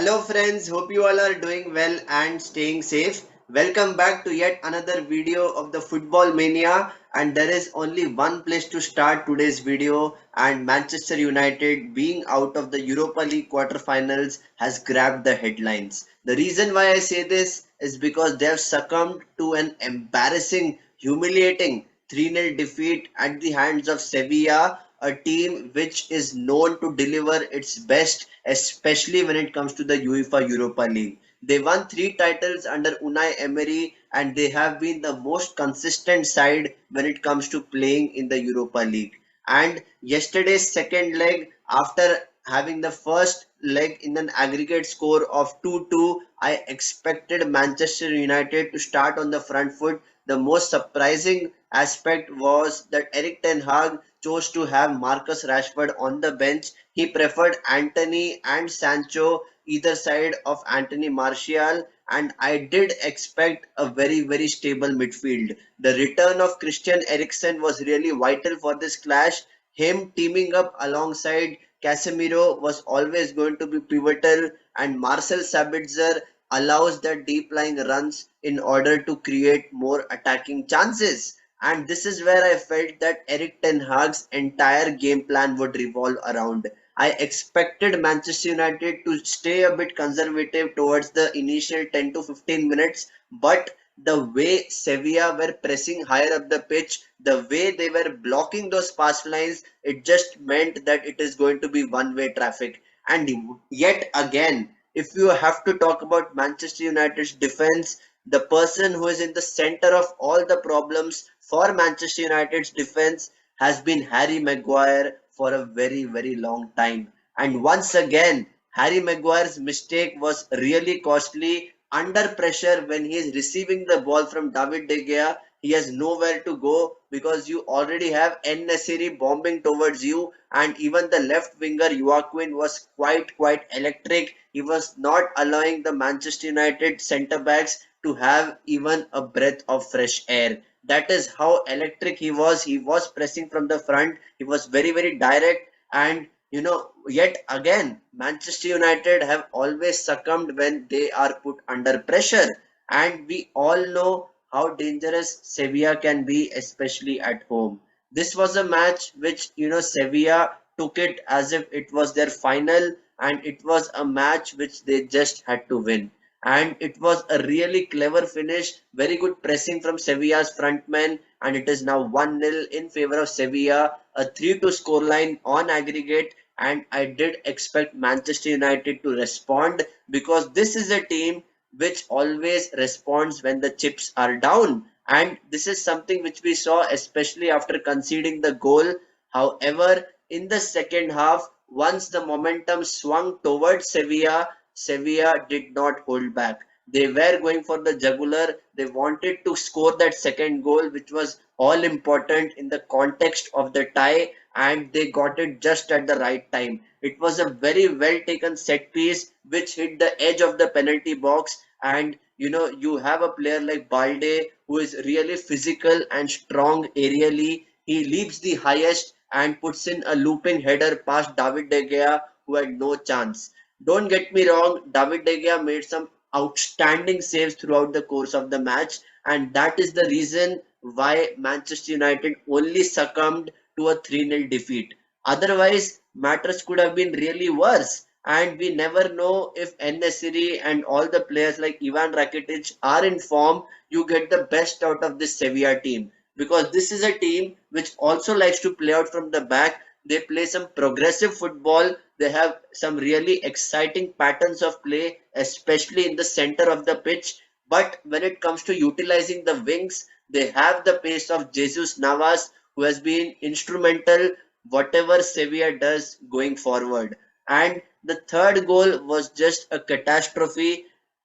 Hello friends, hope you all are doing well and staying safe. Welcome back to yet another video of the Football Mania, and there is only one place to start today's video, and Manchester United being out of the Europa League quarterfinals has grabbed the headlines. The reason why I say this is because they have succumbed to an embarrassing, humiliating 3-0 defeat at the hands of Sevilla, a team which is known to deliver its best, especially when it comes to the UEFA Europa League. They won three titles under Unai Emery and they have been the most consistent side when it comes to playing in the Europa League. And yesterday's second leg, after having the first leg in an aggregate score of 2-2, I expected Manchester United to start on the front foot. The most surprising aspect was that Eric Ten Hag chose to have Marcus Rashford on the bench. He preferred Anthony and Sancho either side of Anthony Martial, and I did expect a very stable midfield. The return of Christian Eriksen was really vital for this clash. Him teaming up alongside Casemiro was always going to be pivotal, and Marcel Sabitzer allows the deep lying runs in order to create more attacking chances. And this is where I felt that Eric Ten Hag's entire game plan would revolve around. I expected Manchester United to stay a bit conservative towards the initial 10 to 15 minutes, but the way Sevilla were pressing higher up the pitch, the way they were blocking those pass lines, it just meant that it is going to be one-way traffic. And yet again, if you have to talk about Manchester United's defense, the person who is in the center of all the problems for Manchester United's defense has been Harry Maguire for a very long time. And once again, Harry Maguire's mistake was really costly. Under pressure when he is receiving the ball from David De Gea, he has nowhere to go because you already have Nesyri bombing towards you, and even the left winger Joaquin was quite electric. He was not allowing the Manchester United centre backs to have even a breath of fresh air. That is how electric he was. He was pressing from the front. He was very direct, and yet again, Manchester United have always succumbed when they are put under pressure. And we all know how dangerous Sevilla can be, especially at home. This was a match which, Sevilla took it as if it was their final, and it was a match which they just had to win. And it was a really clever finish, very good pressing from Sevilla's frontmen, and it is now 1-0 in favor of Sevilla, a 3-2 scoreline on aggregate. And I did expect Manchester United to respond because this is a team which always responds when the chips are down, and this is something which we saw especially after conceding the goal. However, in the second half, once the momentum swung towards Sevilla, Sevilla did not hold back. They were going for the jugular. They wanted to score that second goal, which was all important in the context of the tie, and they got it just at the right time. It was a very well taken set piece which hit the edge of the penalty box, and you have a player like Balde who is really physical and strong aerially. He leaps the highest and puts in a looping header past David De Gea, who had no chance. Don't get me wrong, David De Gea made some outstanding saves throughout the course of the match, and that is the reason why Manchester United only succumbed to a 3-0 defeat. Otherwise, matters could have been really worse. And we never know if Nesyri and all the players like Ivan Rakitic are in form, you get the best out of this Sevilla team. Because this is a team which also likes to play out from the back. They play some progressive football. They have some really exciting patterns of play, especially in the center of the pitch. But when it comes to utilizing the wings, they have the pace of Jesus Navas, who has been instrumental whatever Sevilla does going forward. And the third goal was just a catastrophe.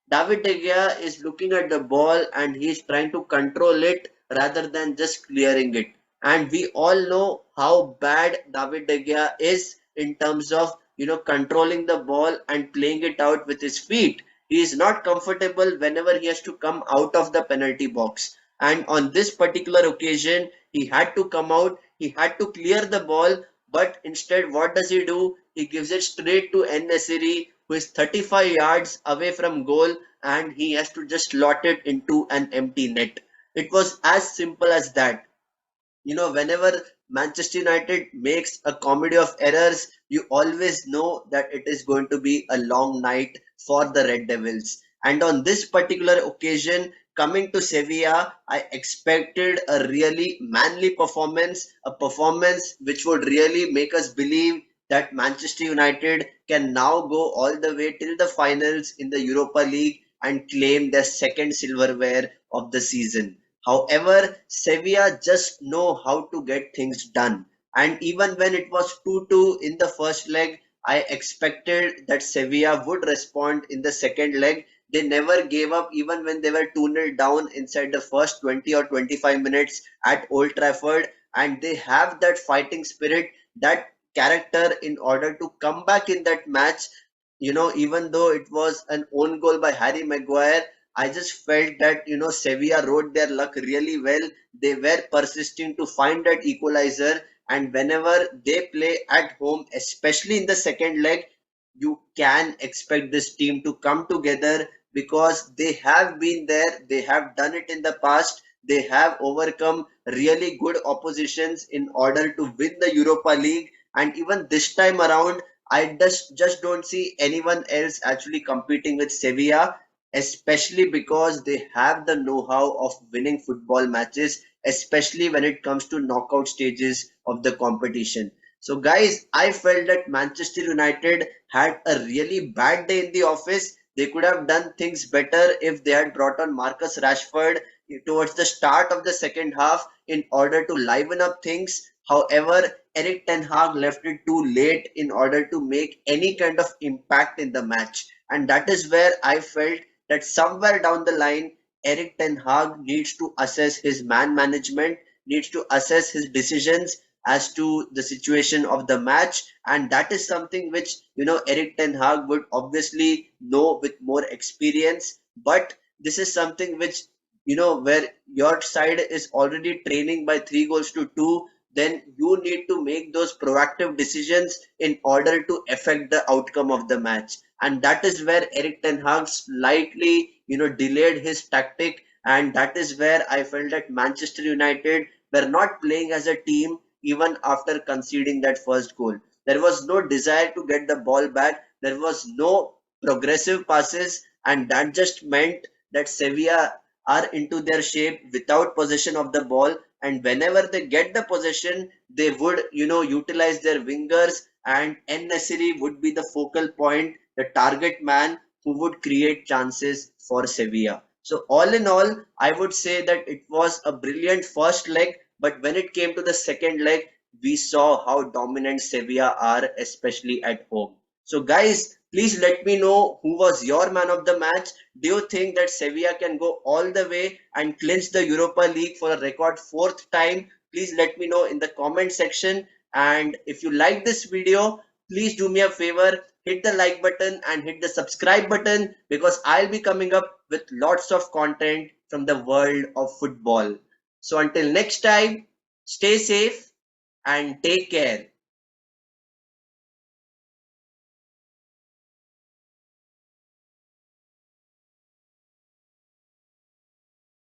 David De Gea is looking at the ball and he's trying to control it rather than just clearing it. And we all know how bad David De Gea is in terms of controlling the ball and playing it out with his feet. He is not comfortable whenever he has to come out of the penalty box. And on this particular occasion, he had to come out, he had to clear the ball, but instead what does he do? He gives it straight to Nesyri, who is 35 yards away from goal and he has to just slot it into an empty net. It was as simple as that. Whenever Manchester United makes a comedy of errors, you always know that it is going to be a long night for the Red Devils. And on this particular occasion, coming to Sevilla, I expected a really manly performance, a performance which would really make us believe that Manchester United can now go all the way till the finals in the Europa League and claim their second silverware of the season. However, Sevilla just know how to get things done. And even when it was 2-2 in the first leg, I expected that Sevilla would respond in the second leg. They never gave up even when they were 2-0 down inside the first 20 or 25 minutes at Old Trafford. And they have that fighting spirit, that character in order to come back in that match. Even though it was an own goal by Harry Maguire, I just felt that Sevilla rode their luck really well. They were persisting to find that equalizer, and whenever they play at home, especially in the second leg, you can expect this team to come together because they have been there, they have done it in the past, they have overcome really good oppositions in order to win the Europa League, and even this time around, I just don't see anyone else actually competing with Sevilla, especially because they have the know-how of winning football matches, especially when it comes to knockout stages of the competition. So, guys, I felt that Manchester United had a really bad day in the office. They could have done things better if they had brought on Marcus Rashford towards the start of the second half in order to liven up things. However, Eric Ten Hag left it too late in order to make any kind of impact in the match. And that is where I felt that somewhere down the line, Eric Ten Hag needs to assess his man management, needs to assess his decisions as to the situation of the match, and that is something which Eric Ten Hag would obviously know with more experience. But this is something which where your side is already training by 3 goals to 2, then you need to make those proactive decisions in order to affect the outcome of the match. And that is where Eric Ten Hag slightly, delayed his tactic, and that is where I felt that Manchester United were not playing as a team even after conceding that first goal. There was no desire to get the ball back. There was no progressive passes, and that just meant that Sevilla are into their shape without possession of the ball, and whenever they get the possession they would utilize their wingers, and Nesyri would be the focal point, the target man who would create chances for Sevilla. So all in all, I would say that it was a brilliant first leg, but when it came to the second leg, we saw how dominant Sevilla are, especially at home. So guys, please let me know who was your man of the match. Do you think that Sevilla can go all the way and clinch the Europa League for a record fourth time? Please let me know in the comment section. And if you like this video, please do me a favor, hit the like button and hit the subscribe button because I'll be coming up with lots of content from the world of football. So until next time, stay safe and take care.